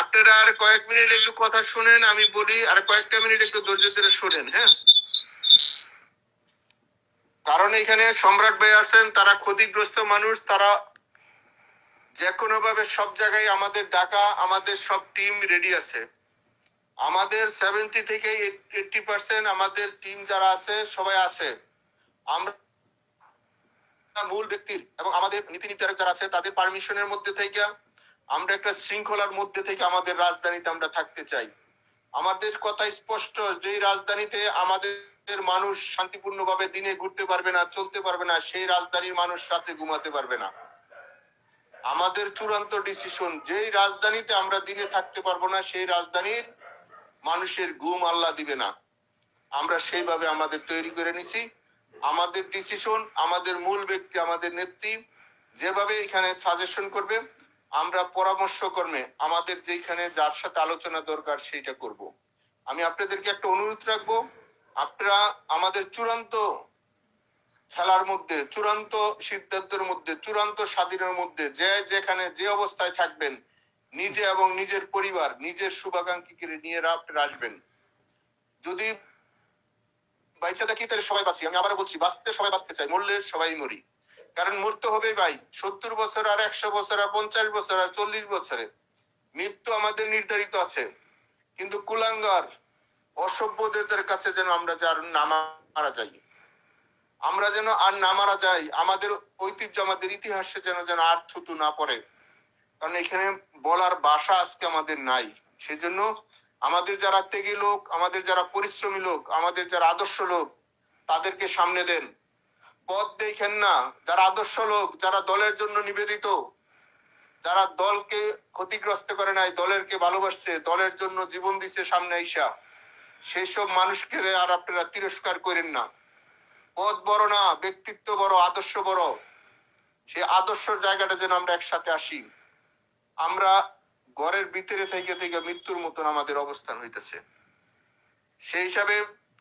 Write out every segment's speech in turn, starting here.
আপনারা আর কয়েক মিনিট একটু কথা শুনেন, আমি বলি, আর কয়েকটা মিনিট একটু ধৈর্য ধরে শুনেন। হ্যাঁ, কারণ এখানে সম্রাট ভাই আছেন, তারা ক্ষতিগ্রস্ত মানুষ, তারা যে কোনো ভাবে সব জায়গায় আমাদের ডাকা, আমাদের সব টিম রেডি আছে। আমাদের 70 থেকে 80% আমাদের টিম যারা আছে সবাই আছে। আমরা মূল ব্যক্তির এবং আমাদের নীতি নির্ধারক যারা আছে তাদের পারমিশনের মধ্যে থেকে আমরা একটা শৃঙ্খলার মধ্যে থেকে আমাদের রাজধানীতে আমরা থাকতে চাই। আমাদের কথা স্পষ্ট, যে রাজধানীতে আমাদের মানুষ শান্তিপূর্ণভাবে দিনে ঘুরতে পারবে না, চলতে পারবে না, সেই রাজধানীর মানুষ রাতে ঘুমাতে পারবে না। আমাদের চূড়ান্ত ডিসিশন, যেই রাজধানীতে আমরা দিনে থাকতে পারবো না, সেই রাজধানীর মানুষের ঘুম আল্লাহ দিবে না। আমরা সেইভাবে আমাদের তৈরি করে নিছি। আমাদের ডিসিশন, আমাদের মূল ব্যক্তি, আমাদের নেত্রী যেভাবে এখানে সাজেশন করবে, আমরা পরামর্শ কর্মে আমাদের যেখানে যার সাথে আলোচনা দরকার সেইটা করব। আমি আপনাদেরকে একটা অনুরোধ রাখবো, আপনারা আমাদের চূড়ান্ত খেলার মধ্যে, চূড়ান্ত সিদ্ধান্তের মধ্যে, চূড়ান্ত স্বাধীনের মধ্যে যে যেখানে যে অবস্থায় থাকবেন, নিজে এবং নিজের পরিবার, নিজের শুভাকাঙ্ক্ষীকে নিয়ে আপনারা আসবেন। যদি বাইচা থাকি তাহলে সবাই বাঁচি। আমি আবার বলছি, বাঁচতে সবাই বাঁচতে চাই, মরলে সবাই মরি। কারণ মরতে হবে ভাই, 70 বছর আর 100 বছর আর 50 বছর আর 40 বছরে মৃত্যু আমাদের নির্ধারিত আছে। কিন্তু কুলাঙ্গার অসভ্যদের কাছে যেন আমরা যার না মারা যাই, আমরা যেন আর না মারা যাই, আমাদের ঐতিহ্য, আমাদের ইতিহাসে যেন যেন আর থুতু না পড়ে। কারণ এখানে বলার ভাষা আজকে আমাদের নাই। সেজন্য আমাদের যারা ত্যাগী লোক, আমাদের যারা পরিশ্রমী লোক, আমাদের যারা আদর্শ লোক, তাদেরকে সামনে দেন। পথ দেখেন না। যারা আদর্শ লোক, যারা দলের জন্য নিবেদিত, যারা দলকে ক্ষতিগ্রস্ত করে নাই, দলেরকে ভালোবাসছে, দলের জন্য জীবন দিচ্ছে সামনে আইসা, সেই সব মানুষকে আর আপনারা তিরস্কার করেন না। পদ বড় না, ব্যক্তিত্ব বড়, আদর্শ বড়। সেই আদর্শের জায়গাটা যেন আমরা একসাথে আসি। আমরা ঘরের ভিতরে থেকে থেকে মৃত্যুর মতন আমাদের অবস্থান হইতেছে। সেই হিসাবে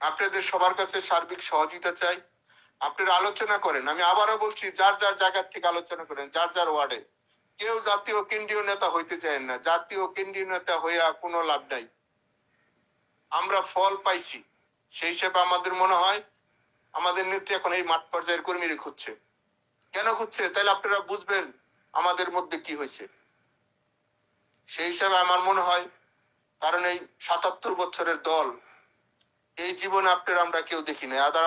আপনাদের সবার কাছে সার্বিক সহযোগিতা চাই। আপনারা আলোচনা করেন। আমি আবারও বলছি, যার যার জায়গার থেকে আলোচনা করেন, যার যার ওয়ার্ডে। কেউ জাতীয় কেন্দ্রীয় নেতা হইতে চায় না। জাতীয় কেন্দ্রীয় নেতা হইয়া কোনো লাভ নাই। আমরা ফল পাইছি। সেই হিসেবে আমাদের মনে হয় আমাদের নেত্রী এখন এই মাঠ পর্যায়ের কর্মীরা খুঁজছে। কেন খুঁজছে? তাহলে আপনারা বুঝবেন আমাদের মধ্যে কি হয়েছে। সেই হিসাবে আমার মনে হয়, কারণ এই ৭৭ বছরের দল, এই জীবনে আপনারা আমরা কেউ দেখি না। আদার